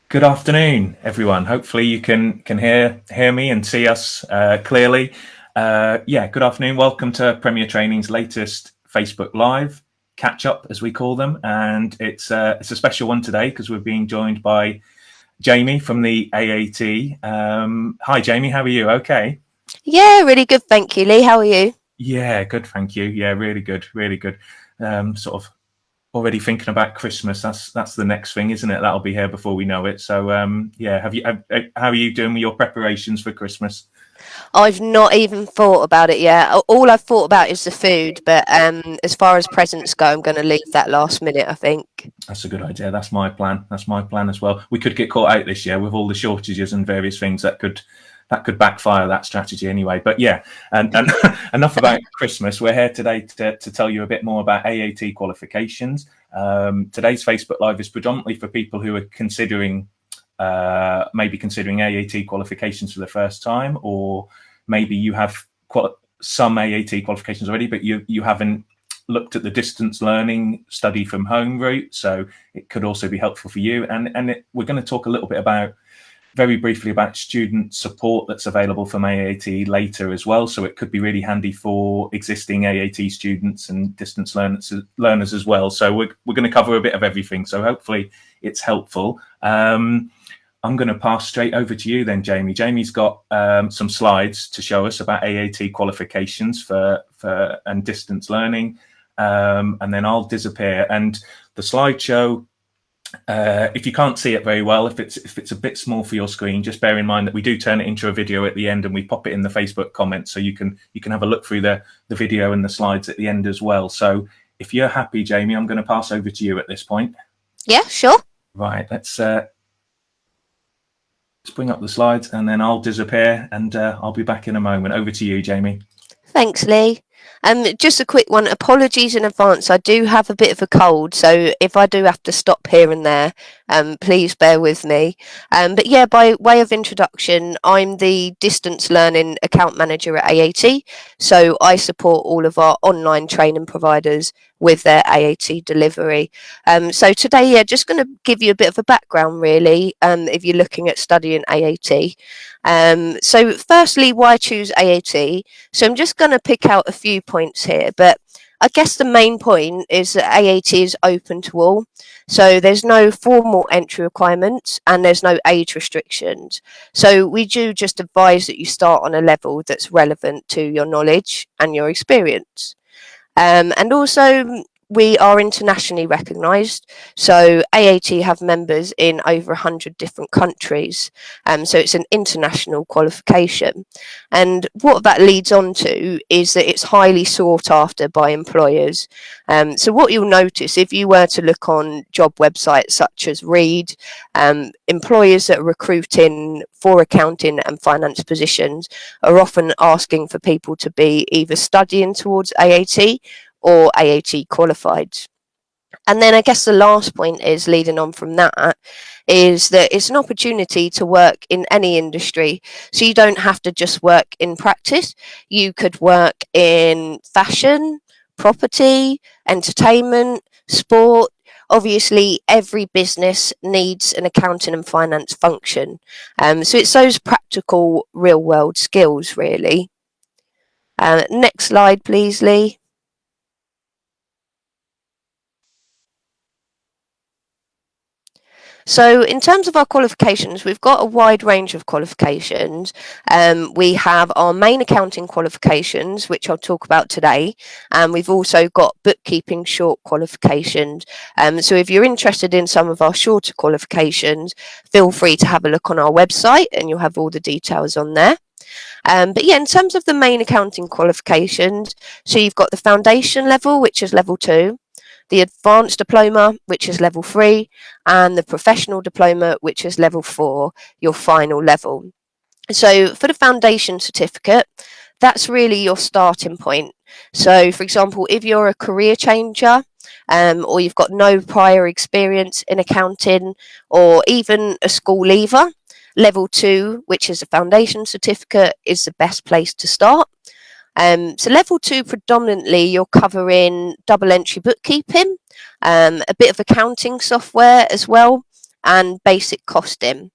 Good afternoon, everyone. Hopefully you can hear me and see us clearly. Good afternoon. Welcome to Premier Training's latest Facebook Live catch up, as we call them, and it's a special one today because we're being joined by Jamie from the AAT. Hi, Jamie. How are you? Okay. Yeah, really good. Thank you, Lee. How are you? Yeah, good. Thank you. Yeah, really good. Really good. Sort of already thinking about Christmas. That's the next thing, isn't it? That'll be here before we know it. So how are you doing with your preparations for Christmas? I've not even thought about it yet. All I've thought about is the food, but as far as presents go, I'm going to leave that last minute, I think. That's a good idea. That's my plan. That's my plan as well. We could get caught out this year with all the shortages and various things that could backfire that strategy anyway. But yeah, and enough about Christmas. We're here today to tell you a bit more about AAT qualifications. Today's Facebook Live is predominantly for people who are considering maybe considering AAT qualifications for the first time, or maybe you have some AAT qualifications already, but you haven't looked at the distance learning study from home route, so it could also be helpful for you. We're going to talk a little bit very briefly about student support that's available from AAT later as well, so it could be really handy for existing AAT students and distance learners as well. So we're going to cover a bit of everything, so hopefully it's helpful. I'm going to pass straight over to you then, Jamie. Jamie's got some slides to show us about AAT qualifications for and distance learning, and then I'll disappear. And the slideshow, if you can't see it very well, if it's a bit small for your screen, just bear in mind that we do turn it into a video at the end, and we pop it in the Facebook comments, so you can have a look through the video and the slides at the end as well. So if you're happy, Jamie, I'm going to pass over to you at this point. Yeah, sure. Right, let's bring up the slides, and then I'll disappear, and I'll be back in a moment. Over to you, Jamie. Thanks, Lee. Just a quick one. Apologies in advance. I do have a bit of a cold, so if I do have to stop here and there, please bear with me. But yeah, by way of introduction, I'm the distance learning account manager at AAT. So I support all of our online training providers with their AAT delivery. So today, yeah, just going to give you a bit of a background, really, if you're looking at studying AAT. So firstly, why choose AAT? So I'm just going to pick out a few points here, but I guess the main point is that AAT is open to all. So there's no formal entry requirements and there's no age restrictions. So we do just advise that you start on a level that's relevant to your knowledge and your experience. And also, we are internationally recognised. So AAT have members in over 100 different countries. So it's an international qualification. And what that leads on to is that it's highly sought after by employers. So what you'll notice if you were to look on job websites such as Reed, employers that are recruiting for accounting and finance positions are often asking for people to be either studying towards AAT or AAT qualified. And then I guess the last point is leading on from that is that it's an opportunity to work in any industry. So you don't have to just work in practice. You could work in fashion, property, entertainment, sport. Obviously, every business needs an accounting and finance function. So it's those practical real world skills, really. Next slide, please, Lee. So in terms of our qualifications, we've got a wide range of qualifications. We have our main accounting qualifications, which I'll talk about today. And we've also got bookkeeping short qualifications. So if you're interested in some of our shorter qualifications, feel free to have a look on our website and you'll have all the details on there. But yeah, in terms of the main accounting qualifications, so you've got the foundation level, which is level 2. The advanced diploma, which is level 3, and the professional diploma, which is level 4, your final level. So for the foundation certificate, that's really your starting point. So for example, if you're a career changer, or you've got no prior experience in accounting, or even a school leaver, level 2, which is a foundation certificate, is the best place to start. So level 2, predominantly you're covering double entry bookkeeping, a bit of accounting software as well, and basic costing.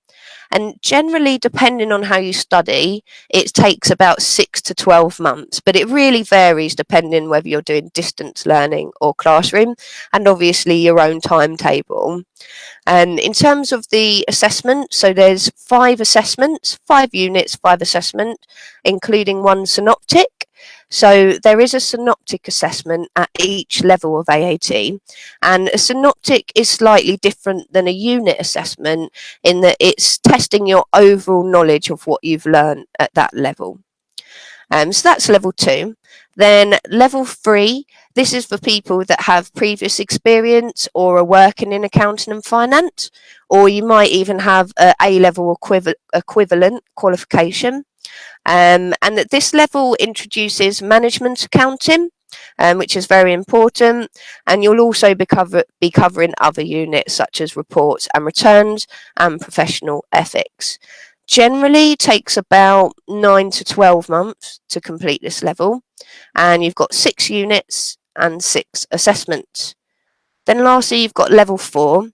And generally, depending on how you study, it takes about 6 to 12 months, but it really varies depending whether you're doing distance learning or classroom, and obviously your own timetable. And in terms of the assessment, so there's 5 assessments, 5 units, 5 assessment, including one synoptic. So there is a synoptic assessment at each level of AAT, and a synoptic is slightly different than a unit assessment in that it's testing your overall knowledge of what you've learned at that level. So that's level 2. Then level 3, this is for people that have previous experience or are working in accounting and finance, or you might even have a A-level equivalent qualification. And at this level introduces management accounting, which is very important, and you'll also be covering other units such as reports and returns and professional ethics. Generally takes about 9 to 12 months to complete this level, and you've got 6 units and 6 assessments. Then lastly, you've got level 4.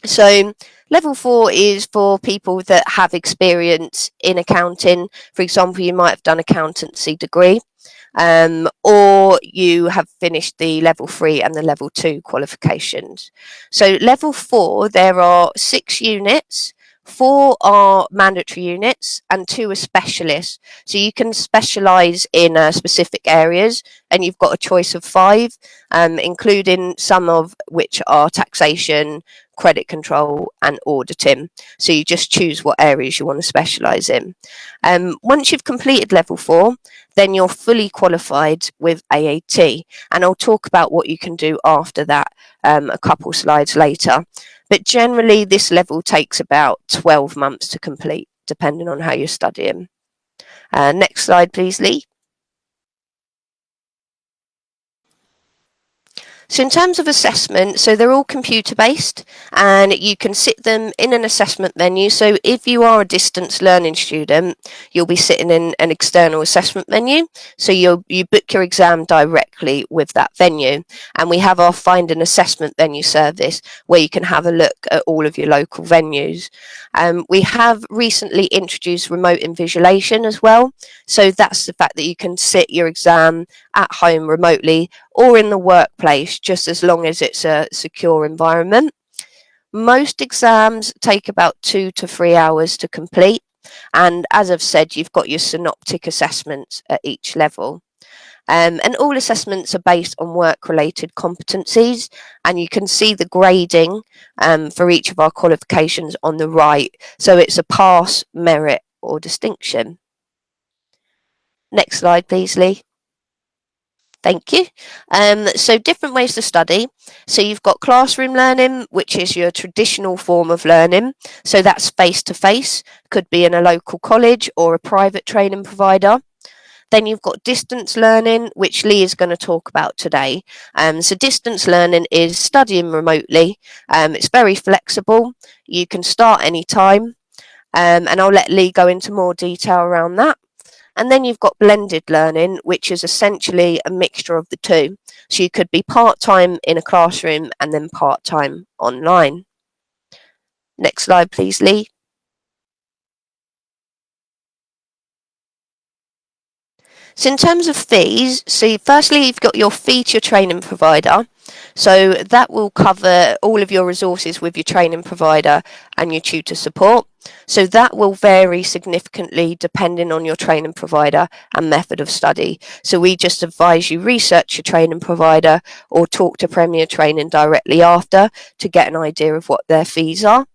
So level 4 is for people that have experience in accounting. For example, you might have done accountancy degree, or you have finished the level 3 and the level 2 qualifications. So level 4, there are 6 units. 4 are mandatory units and 2 are specialists. So you can specialise in specific areas, and you've got a choice of 5, including some of which are taxation, credit control and auditing. So you just choose what areas you want to specialise in. Once you've completed level 4, then you're fully qualified with AAT, and I'll talk about what you can do after that a couple slides later. But generally this level takes about 12 months to complete, depending on how you're studying. Next slide please, Lee. So in terms of assessment, so they're all computer based, and you can sit them in an assessment venue. So if you are a distance learning student, you'll be sitting in an external assessment venue. So you book your exam directly with that venue, and we have our find an assessment venue service where you can have a look at all of your local venues. We have recently introduced remote invigilation as well. So that's the fact that you can sit your exam at home remotely or in the workplace, just as long as it's a secure environment. Most exams take about 2 to 3 hours to complete, and as I've said, you've got your synoptic assessments at each level. And all assessments are based on work-related competencies, and you can see the grading for each of our qualifications on the right. So it's a pass, merit or distinction. Next slide please, Lee. Thank you. So different ways to study. So you've got classroom learning, which is your traditional form of learning. So that's face-to-face, could be in a local college or a private training provider. Then you've got distance learning, which Lee is going to talk about today. So distance learning is studying remotely. It's very flexible. You can start any time, and I'll let Lee go into more detail around that. And then you've got blended learning, which is essentially a mixture of the two. So you could be part-time in a classroom and then part-time online. Next slide, please, Lee. So in terms of fees, so firstly, you've got your fee to your training provider. So that will cover all of your resources with your training provider and your tutor support. So that will vary significantly depending on your training provider and method of study. So we just advise you research your training provider or talk to Premier Training directly after to get an idea of what their fees are.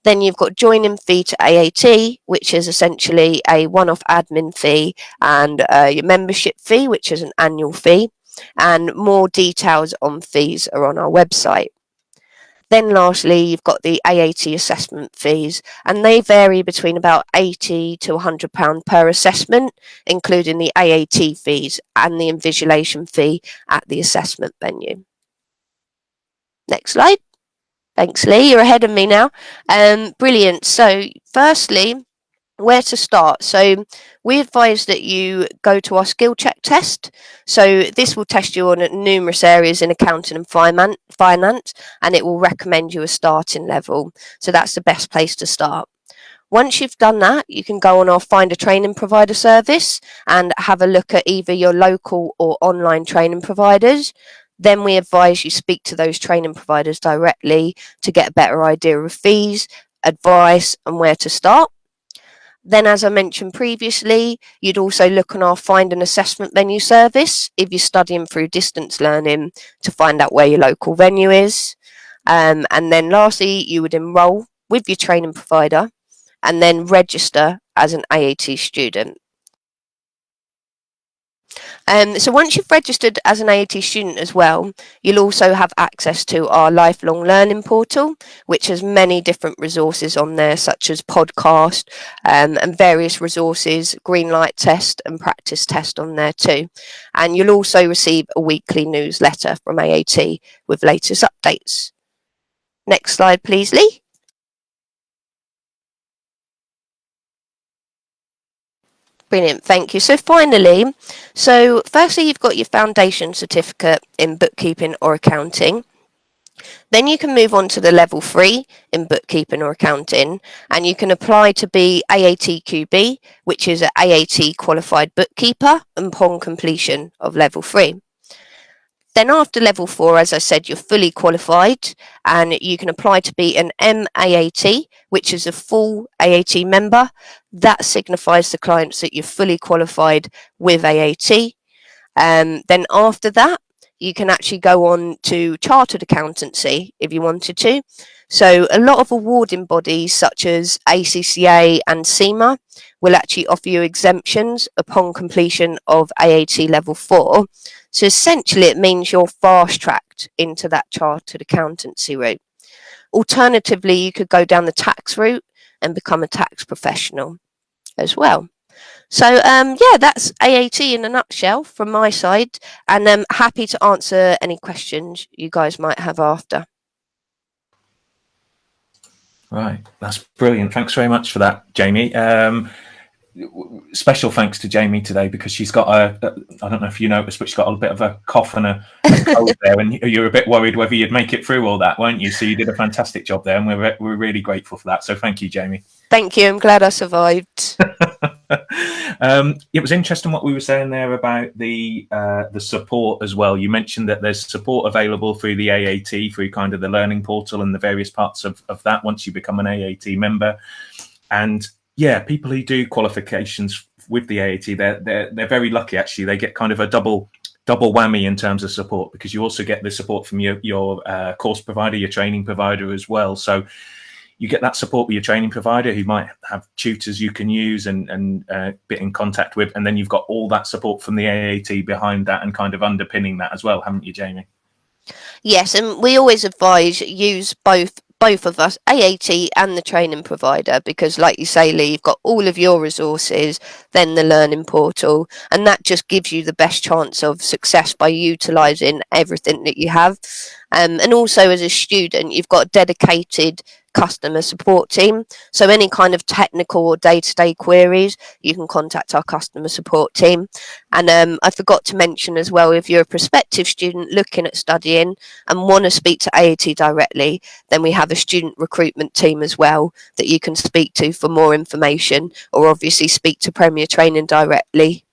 Then you've got joining fee to AAT, which is essentially a one-off admin fee, and your membership fee, which is an annual fee. And more details on fees are on our website. Then lastly, you've got the AAT assessment fees, and they vary between about £80 to £100 per assessment, including the AAT fees and the invigilation fee at the assessment venue. Next slide. Thanks, Lee. You're ahead of me now. Brilliant. So firstly, Where to start? So we advise that you go to our skill check test. So this will test you on numerous areas in accounting and finance, and it will recommend you a starting level. So that's the best place to start. Once you've done that, you can go on our Find a Training Provider service and have a look at either your local or online training providers. Then we advise you speak to those training providers directly to get a better idea of fees, advice, and where to start. Then, as I mentioned previously, you'd also look on our Find an Assessment venue service if you're studying through distance learning to find out where your local venue is. And then lastly, you would enrol with your training provider and then register as an AAT student. So once you've registered as an AAT student as well, you'll also have access to our lifelong learning portal, which has many different resources on there, such as podcast and various resources, green light test and practice test on there too. And you'll also receive a weekly newsletter from AAT with latest updates. Next slide, please, Lee. Brilliant, thank you. So finally, firstly, you've got your foundation certificate in bookkeeping or accounting. Then you can move on to the level 3 in bookkeeping or accounting, and you can apply to be AAT QB, which is an AAT qualified bookkeeper upon completion of level 3. Then after level 4, as I said, you're fully qualified and you can apply to be an MAAT, which is a full AAT member. That signifies to clients that you're fully qualified with AAT. Then after that, you can actually go on to chartered accountancy if you wanted to. So a lot of awarding bodies such as ACCA and CIMA will actually offer you exemptions upon completion of AAT level 4. So essentially it means you're fast tracked into that chartered accountancy route. Alternatively, you could go down the tax route and become a tax professional as well. So yeah, that's AAT in a nutshell from my side, and I'm happy to answer any questions you guys might have after. Right, that's brilliant. Thanks very much for that, Jamie. Special thanks to Jamie today because she's got I don't know if you noticed, but she's got a bit of a cough and a cold there, and you were a bit worried whether you'd make it through all that, weren't you? So you did a fantastic job there, and we're really grateful for that. So thank you, Jamie. Thank you. I'm glad I survived. It was interesting what we were saying there about the support as well. You mentioned that there's support available through the AAT, through kind of the learning portal and the various parts of that once you become an AAT member. And yeah, people who do qualifications with the AAT, they're very lucky actually. They get kind of a double whammy in terms of support, because you also get the support from your course provider, your training provider as well. So you get that support with your training provider who might have tutors you can use and get in contact with. And then you've got all that support from the AAT behind that and kind of underpinning that as well, haven't you, Jamie? Yes, and we always advise use both of us, AAT and the training provider, because like you say, Lee, you've got all of your resources, then the learning portal, and that just gives you the best chance of success by utilising everything that you have. And also as a student, you've got a dedicated customer support team. So any kind of technical or day-to-day queries, you can contact our customer support team. And I forgot to mention as well, if you're a prospective student looking at studying and want to speak to AAT directly, then we have a student recruitment team as well that you can speak to for more information, or obviously speak to Premier Training directly.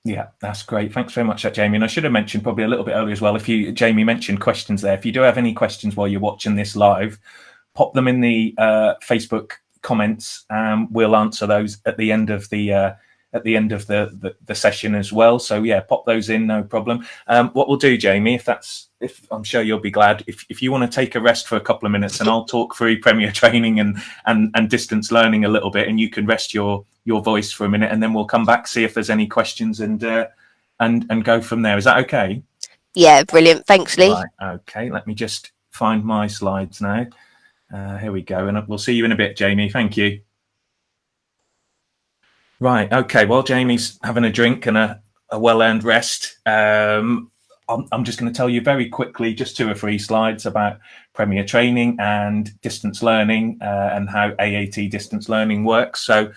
Yeah, that's great. Thanks very much, Jamie. And I should have mentioned probably a little bit earlier as well, Jamie mentioned questions there. If you do have any questions while you're watching this live, pop them in the Facebook comments. We'll answer those at the end of the session as well. So yeah, pop those in, no problem. What we'll do, Jamie, if I'm sure you'll be glad if you want to take a rest for a couple of minutes, and I'll talk through Premier Training and distance learning a little bit, and you can rest your voice for a minute, and then we'll come back, see if there's any questions, and go from there. Is that okay? Yeah, brilliant. Thanks, Lee. Right, okay, let me just find my slides now. Here we go, and we'll see you in a bit, Jamie. Thank you. Right, okay, while Jamie's having a drink and a well-earned rest, I'm just going to tell you very quickly, just 2 or 3 slides about Premier Training and distance learning and how AAT Distance Learning works. So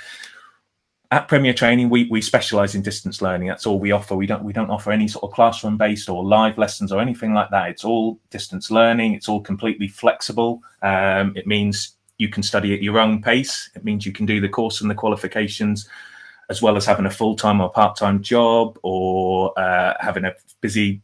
at Premier Training, we specialise in distance learning. That's all we offer. We don't offer any sort of classroom-based or live lessons or anything like that. It's all distance learning. It's all completely flexible. It means you can study at your own pace. It means you can do the course and the qualifications as well as having a full-time or part-time job, or having a busy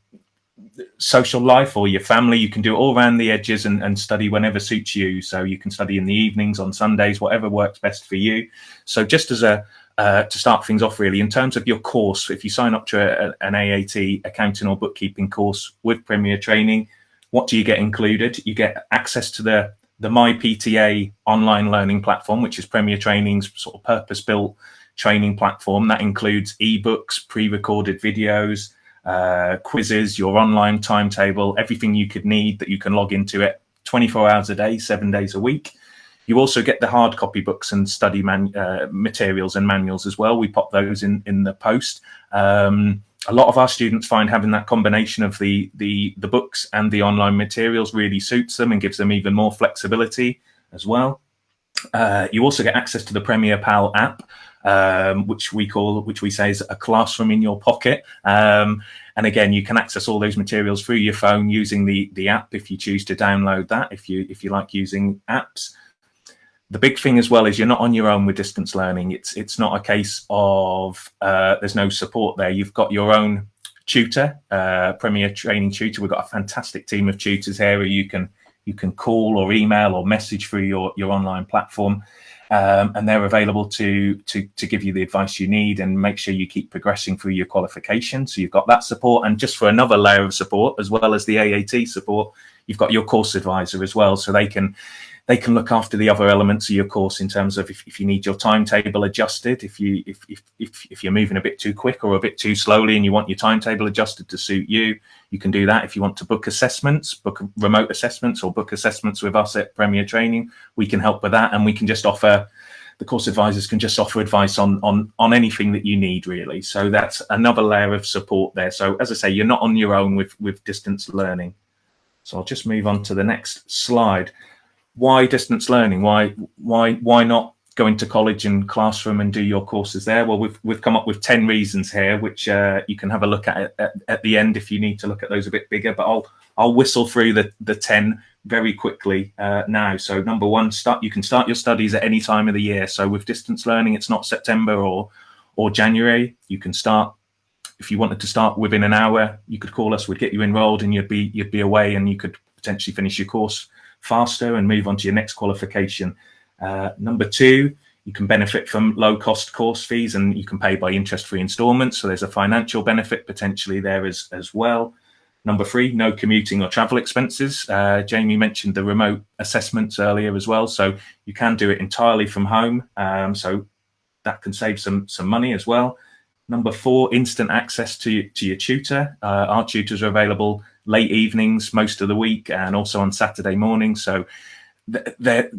social life, or your family. You can do it all around the edges and study whenever suits you. So you can study in the evenings, on Sundays, whatever works best for you. So just as a to start things off, really, in terms of your course, if you sign up to an AAT accounting or bookkeeping course with Premier Training, what do you get included? You get access to the MyPTA online learning platform, which is Premier Training's sort of purpose-built training platform. That includes ebooks, pre-recorded videos, quizzes, your online timetable, everything you could need that you can log into it 24 hours a day, 7 days a week. You also get the hard copy books and study materials and manuals as well. We pop those in the post. A lot of our students find having that combination of the books and the online materials really suits them and gives them even more flexibility as well. You also get access to the Premier Pal app, which we say is a classroom in your pocket. And again, you can access all those materials through your phone using the app if you choose to download that, if you like using apps. The big thing as well is you're not on your own with distance learning. It's not a case of there's no support there. You've got your own tutor, Premier Training tutor. We've got a fantastic team of tutors here who you can call or email or message through your online platform, and they're available to give you the advice you need and make sure you keep progressing through your qualification. So you've got that support, and just for another layer of support, as well as the AAT support, you've got your course advisor as well, so they can look after the other elements of your course in terms of if you need your timetable adjusted, if you're moving a bit too quick or a bit too slowly and you want your timetable adjusted to suit you, you can do that. If you want to book assessments, book remote assessments, or book assessments with us at Premier Training, we can help with that, and we can just offer, the course advisors can just offer advice on anything that you need, really. So that's another layer of support there. So as I say, you're not on your own with distance learning. So I'll just move on to the next slide. Why distance learning? Why not go into college and classroom and do your courses there? Well, we've come up with 10 reasons here, which you can have a look at the end if you need to look at those a bit bigger. But I'll whistle through the 10 very quickly now. So number one, you can start your studies at any time of the year. So with distance learning, it's not September or January. You can start, if you wanted to start within an hour, you could call us, we'd get you enrolled, and you'd be away, and you could potentially finish your course faster and move on to your next qualification. Number two, you can benefit from low cost course fees, and you can pay by interest-free installments. So there's a financial benefit potentially there as well. Number three, no commuting or travel expenses. Jamie mentioned the remote assessments earlier as well. So you can do it entirely from home. So that can save some money as well. Number four, instant access to your tutor. Our tutors are available late evenings most of the week, and also on Saturday mornings. So they're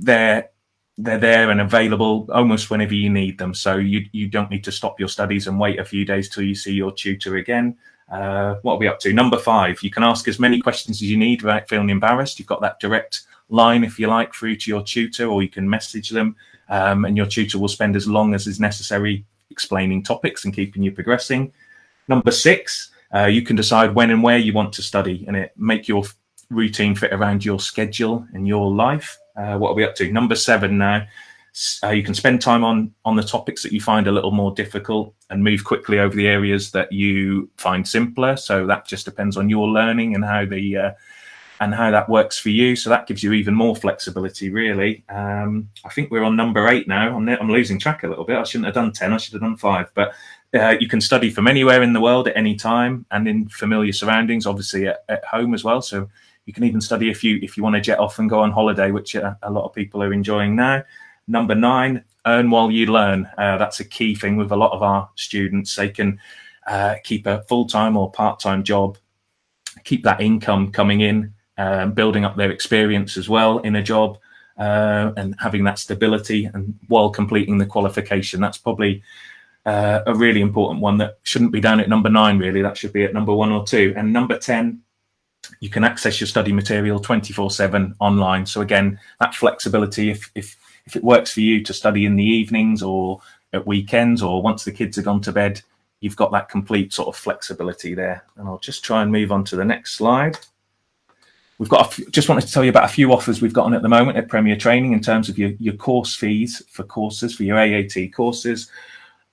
there and available almost whenever you need them. So you don't need to stop your studies and wait a few days till you see your tutor again. What are we up to? Number five, you can ask as many questions as you need without feeling embarrassed. You've got that direct line, if you like, through to your tutor, or you can message them, and your tutor will spend as long as is necessary explaining topics and keeping you progressing. Number six, you can decide when and where you want to study, and make your routine fit around your schedule and your life. What are we up to? Number seven now. You can spend time on the topics that you find a little more difficult and move quickly over the areas that you find simpler. So that just depends on your learning and how that works for you. So that gives you even more flexibility, really. I think we're on number 8 now. I'm losing track a little bit. I shouldn't have done 10. I should have done 5. But you can study from anywhere in the world at any time and in familiar surroundings, obviously at home as well. So you can even study if you want to jet off and go on holiday, which a lot of people are enjoying now. Number 9, earn while you learn. That's a key thing with a lot of our students. They can keep a full-time or part-time job, keep that income coming in, building up their experience as well in a job, and having that stability, and while completing the qualification. That's probably a really important one that shouldn't be down at number 9, really. That should be at number 1 or 2. And number 10, you can access your study material 24/7 online. So again, that flexibility, if it works for you to study in the evenings or at weekends or once the kids have gone to bed, you've got that complete sort of flexibility there. And I'll just try and move on to the next slide. We've got just wanted to tell you about a few offers we've got on at the moment at Premier Training in terms of your course fees for courses, for your AAT courses.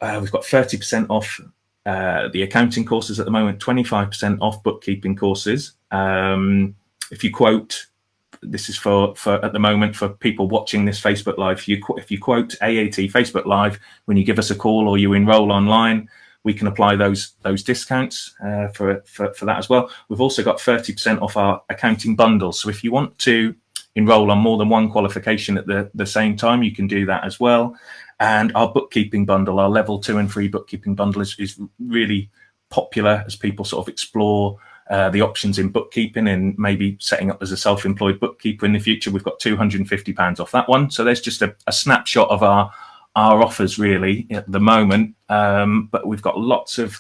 We've got 30% off the accounting courses at the moment, 25% off bookkeeping courses. If you quote, this is for at the moment for people watching this Facebook Live, if you quote AAT Facebook Live when you give us a call or you enroll online, we can apply those discounts for that as well. We've also got 30% off our accounting bundles. So if you want to enroll on more than one qualification at the same time, you can do that as well. And our bookkeeping bundle, our level 2 and 3 bookkeeping bundle is really popular as people sort of explore the options in bookkeeping and maybe setting up as a self-employed bookkeeper in the future. We've got £250 off that one. So there's just a snapshot of our offers really at the moment, but we've got lots of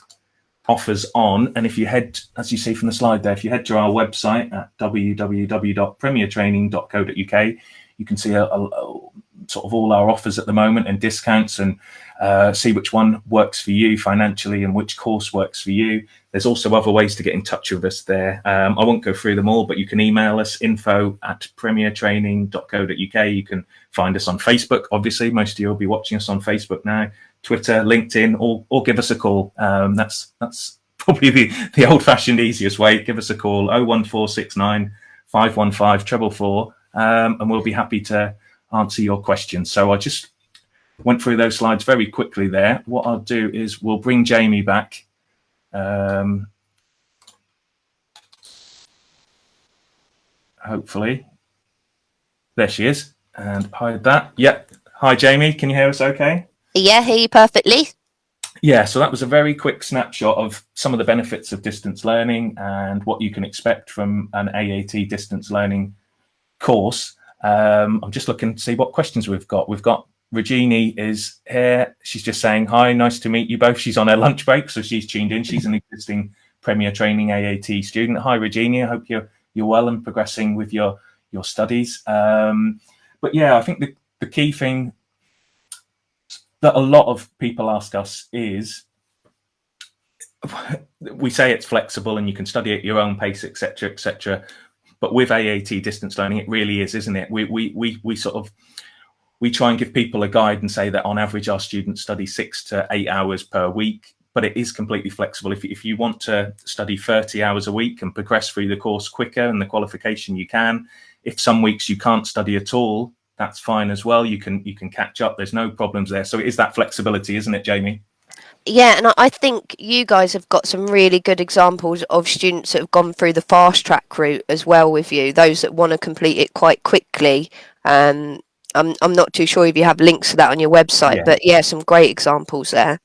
offers on. And if you head, as you see from the slide there, if you head to our website at www.premiertraining.co.uk, you can see a sort of all our offers at the moment and discounts, and see which one works for you financially and which course works for you. There's also other ways to get in touch with us there. I won't go through them all, but you can email us info@premiertraining.co.uk. You can find us on Facebook. Obviously, most of you will be watching us on Facebook now, Twitter, LinkedIn, or give us a call. That's probably the old-fashioned easiest way. Give us a call, 01469 515 444, and we'll be happy to answer your questions. So I just went through those slides very quickly there. What I'll do is we'll bring Jamie back. Hopefully. There she is. And hide that. Yep. Hi, Jamie. Can you hear us okay? Yeah, hear you perfectly. Yeah, so that was a very quick snapshot of some of the benefits of distance learning and what you can expect from an AAT distance learning course. I'm just looking to see what questions we've got. We've got Regina is here. She's just saying, hi, nice to meet you both. She's on her lunch break, so she's tuned in. She's an existing Premier Training AAT student. Hi, Regina. I hope you're well and progressing with your studies. But yeah, I think the key thing that a lot of people ask us is, we say it's flexible and you can study at your own pace, etc., etc. But with AAT distance learning, it really is, isn't it? We try and give people a guide and say that on average our students study 6 to 8 hours per week, but it is completely flexible. If you want to study 30 hours a week and progress through the course quicker and the qualification, you can. If some weeks you can't study at all, that's fine as well. You can catch up. There's no problems there. So it is that flexibility, isn't it, Jamie? Yeah, and I think you guys have got some really good examples of students that have gone through the fast track route as well with you, those that want to complete it quite quickly. I'm not too sure if you have links to that on your website, Yeah. but yeah, some great examples there.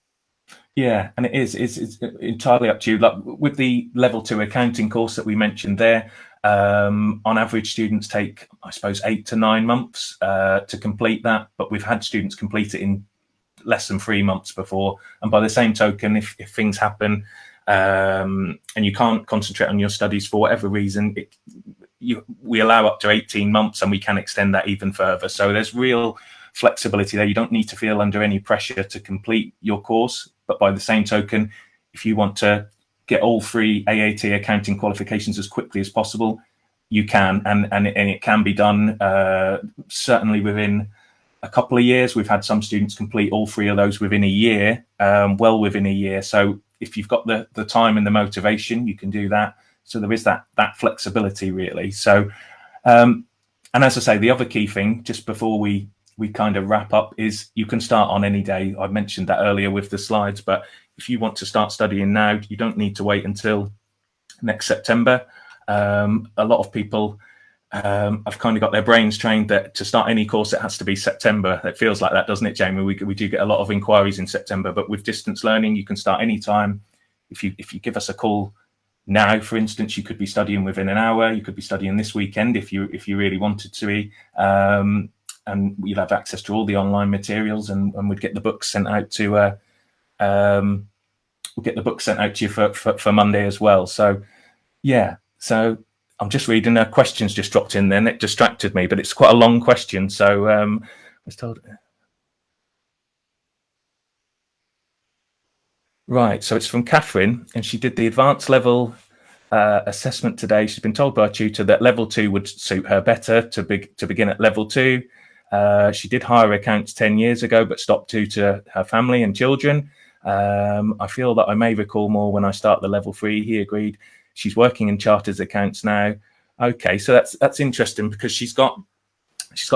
Yeah, and it's entirely up to you. Like with the level 2 accounting course that we mentioned there, on average students take, I suppose, 8 to 9 months to complete that, but we've had students complete it in less than 3 months before. And by the same token, if things happen and you can't concentrate on your studies for whatever reason, we allow up to 18 months and we can extend that even further. So there's real flexibility there. You don't need to feel under any pressure to complete your course, but by the same token, if you want to get all 3 AAT accounting qualifications as quickly as possible, you can, and it can be done certainly within a couple of years. We've had some students complete all 3 of those within a year, well within a year. So if you've got the time and the motivation, you can do that. So there is that flexibility really. So, and as I say, the other key thing, just before we kind of wrap up, is you can start on any day. I mentioned that earlier with the slides, but if you want to start studying now, you don't need to wait until next September. A lot of people have kind of got their brains trained that to start any course, it has to be September. It feels like that, doesn't it, Jamie? We do get a lot of inquiries in September, but with distance learning, you can start any time. If you give us a call now, for instance, you could be studying within an hour. You could be studying this weekend if you really wanted to be. And you'll have access to all the online materials, and we'd get the books sent out to we'll get the book sent out to you for Monday as well. So yeah, so I'm just reading questions just dropped in then. It distracted me, but it's quite a long question. So I was told. Right, so it's from Catherine, and she did the advanced level assessment today. She's been told by a tutor that level 2 would suit her better to begin at level 2. She did higher accounts 10 years ago, but stopped due to her family and children. I feel that I may recall more when I start the level 3. He agreed. She's working in chartered accounts now. Okay, so that's interesting because she's got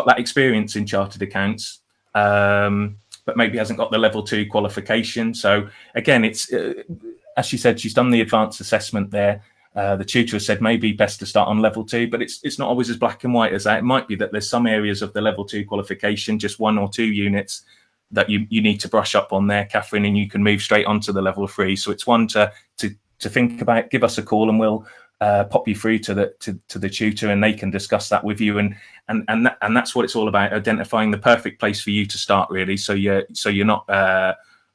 that experience in chartered accounts, but maybe hasn't got the level 2 qualification. So again, it's as she said, she's done the advanced assessment there. The tutor has said maybe best to start on level 2, but it's not always as black and white as that. It might be that there's some areas of the level 2 qualification, just 1 or 2 units that you need to brush up on there, Catherine, and you can move straight onto the level 3. So it's one to think about. Give us a call and we'll pop you through to the tutor, and they can discuss that with you. And that's what it's all about: identifying the perfect place for you to start, really. So you're not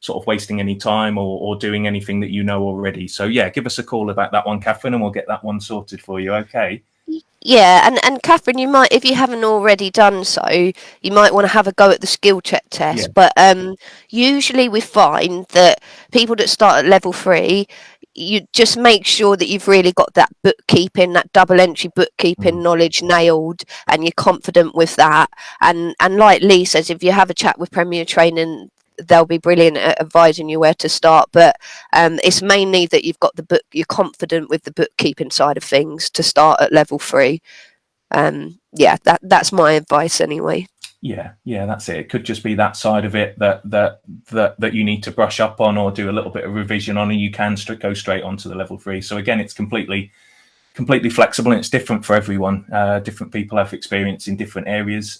sort of wasting any time or doing anything that you know already. So yeah, give us a call about that one, Catherine, and we'll get that one sorted for you. Okay. Yeah, and Catherine, you might, if you haven't already done so, you might want to have a go at the skill check test. Yeah. But usually we find that people that start at level 3, you just make sure that you've really got that bookkeeping, that double entry bookkeeping knowledge nailed, and you're confident with that. And like Lee says, if you have a chat with Premier Training, they'll be brilliant at advising you where to start. But it's mainly that you've got you're confident with the bookkeeping side of things to start at level 3. Yeah, that's my advice anyway. Yeah, that's it. It could just be that side of it that you need to brush up on or do a little bit of revision on, and you can go straight onto the level 3. So again, it's completely flexible, and it's different for everyone. Different people have experience in different areas.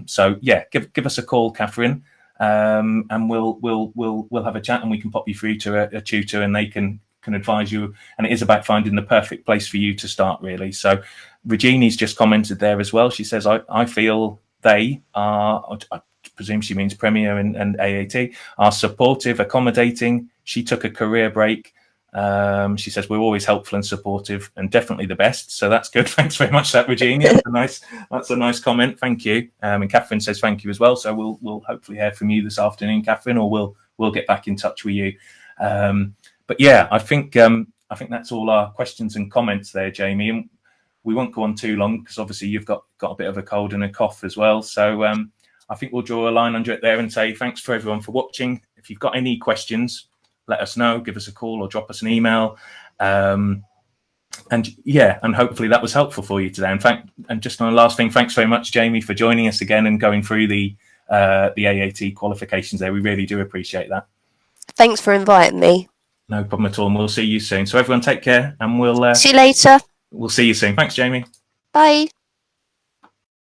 So yeah, give us a call, Catherine, and we'll have a chat, and we can pop you through to a tutor, and they can advise you. And it is about finding the perfect place for you to start, really. So Regina's just commented there as well. She says, I feel they are, I presume she means Premier and AAT, are supportive, accommodating. She took a career break. She says, we're always helpful and supportive, and definitely the best. So that's good. Thanks very much, that Regina. That's a nice comment. Thank you. And Catherine says thank you as well. So we'll hopefully hear from you this afternoon, Catherine, or we'll get back in touch with you. But yeah, I think that's all our questions and comments there, Jamie. And we won't go on too long because obviously you've got a bit of a cold and a cough as well. So I think we'll draw a line under it there and say thanks for everyone for watching. If you've got any questions, let us know, give us a call or drop us an email. And hopefully that was helpful for you today. In fact, and just on the last thing, thanks very much, Jamie, for joining us again and going through the AAT qualifications there. We really do appreciate that. Thanks for inviting me. No problem at all. And we'll see you soon. So everyone take care, and we'll see you later. We'll see you soon. Thanks, Jamie. Bye.